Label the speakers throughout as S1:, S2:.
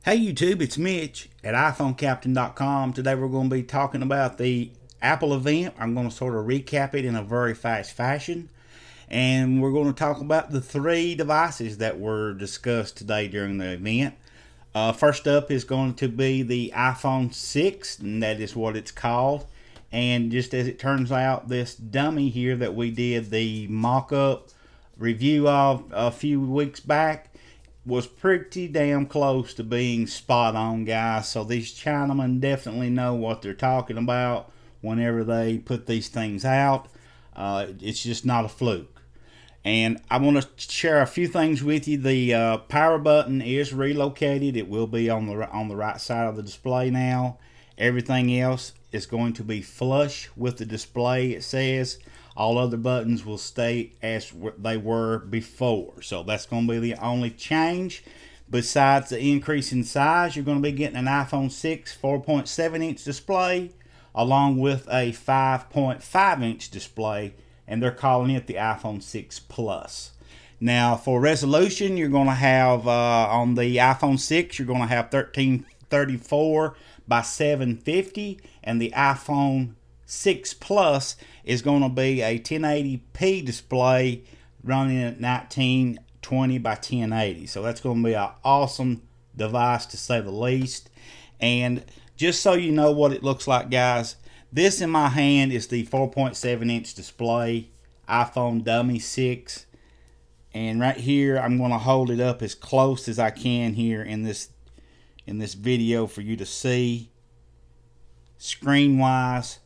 S1: Hey YouTube, it's Mitch at iPhoneCaptain.com. Today we're going to be talking about the Apple event. I'm going to sort of recap it in a very fast fashion. And we're going to talk about the three devices that were discussed today during the event. First up is going to be the iPhone 6, and that is what it's called. And just as it turns out, this dummy here that we did the mock-up review of a few weeks back was pretty damn close to being spot on, guys. So these Chinamen definitely know what they're talking about whenever they put these things out. It's just not a fluke. And I want to share a few things with you. The power button is relocated. It will be on the right side of the display now. Everything else is going to be flush with the display, it says. All other buttons will stay as they were before. So that's going to be the only change. Besides the increase in size, you're going to be getting an iPhone 6 4.7-inch display along with a 5.5-inch display, and they're calling it the iPhone 6 Plus. Now, for resolution, you're going to have on the iPhone 6, you're going to have 1334 by 750, and the iPhone 6 Plus is going to be a 1080p display running at 1920 by 1080. So that's going to be an awesome device, to say the least. And just so you know what it looks like, guys, this in my hand is the 4.7-inch display iPhone Dummy 6. And right here, I'm going to hold it up as close as I can here in this video for you to see. Screen-wise,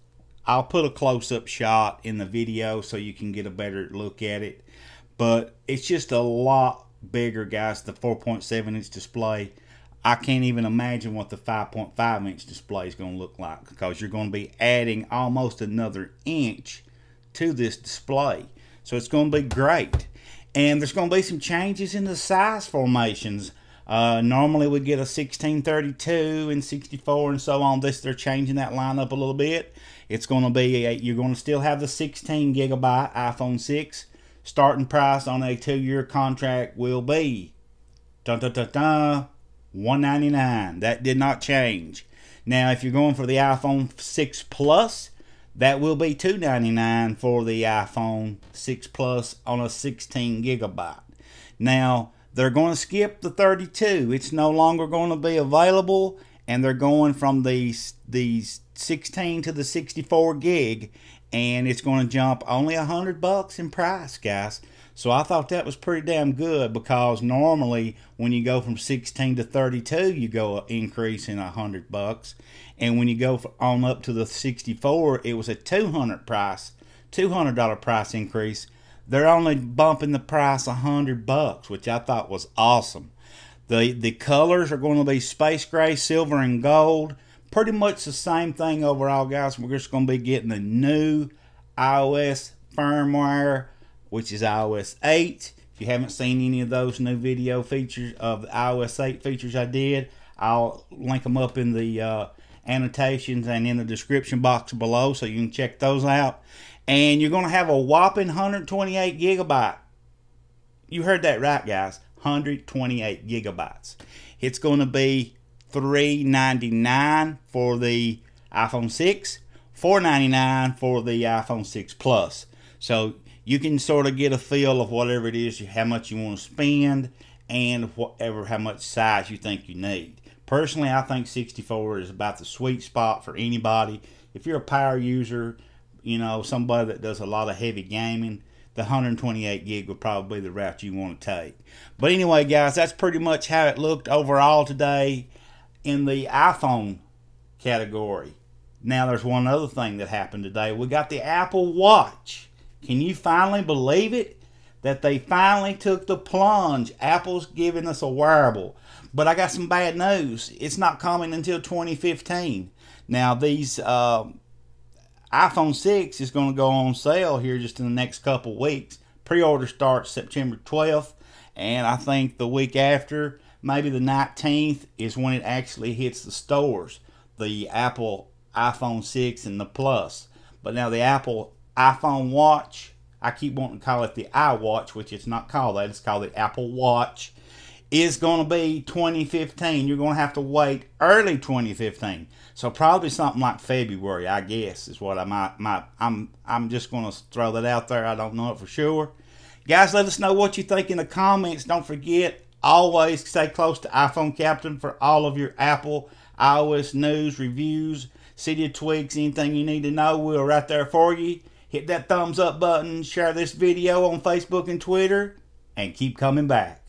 S1: I'll put a close-up shot in the video so you can get a better look at it. But it's just a lot bigger, guys, the 4.7-inch display. I can't even imagine what the 5.5-inch display is going to look like, because you're going to be adding almost another inch to this display. So it's going to be great. And there's going to be some changes in the size formations. Normally we get a 1632 and 64 and so on. They're changing that lineup a little bit. It's going to be you're going to still have the 16 gigabyte iPhone 6. Starting price on a 2-year contract will be $199. That did not change. Now, if you're going for the iPhone 6 Plus, that will be $299 for the iPhone 6 Plus on a 16 gigabyte. Now, they're going to skip the 32. It's no longer going to be available, and they're going from the 16 to the 64 gig, and it's going to jump only $100 in price, guys. So I thought that was pretty damn good, because normally when you go from 16 to 32, you go an increase in $100, and when you go on up to the 64, it was a $200 price increase. They're only bumping the price $100, which I thought was awesome. The colors are going to be space gray, silver, and gold. Pretty much the same thing overall, guys. We're just going to be getting the new iOS firmware, which is iOS 8. If you haven't seen any of those new video features of the iOS 8 features I did, I'll link them up in the annotations and in the description box below, so you can check those out. And you're going to have a whopping 128 gigabyte. You heard that right, guys. 128 gigabytes. It's going to be $399 for the iPhone 6, $499 for the iPhone 6 Plus. So you can sort of get a feel of whatever it is, how much you want to spend, and how much size you think you need. Personally, I think 64 is about the sweet spot for anybody. If you're a power user, you know, somebody that does a lot of heavy gaming, the 128 gig would probably be the route you want to take. But anyway, guys, that's pretty much how it looked overall today in the iPhone category. Now, there's one other thing that happened today. We got the Apple Watch. Can you finally believe it? That they finally took the plunge. Apple's giving us a wearable. But I got some bad news. It's not coming until 2015. Now, these iPhone 6 is going to go on sale here just in the next couple weeks. Pre-order starts September 12th, and I think the week after, maybe the 19th, is when it actually hits the stores. The Apple iPhone 6 and the Plus. But now the Apple iPhone Watch, I keep wanting to call it the iWatch, which it's not called that. It's called the Apple Watch. is going to be 2015. You're going to have to wait early 2015. So probably something like February, I guess, is what I'm just going to throw that out there. I don't know it for sure. Guys, let us know what you think in the comments. Don't forget, always stay close to iPhone Captain for all of your Apple, iOS news, reviews, Cydia tweaks, anything you need to know. We're right there for you. Hit that thumbs up button, share this video on Facebook and Twitter, and keep coming back.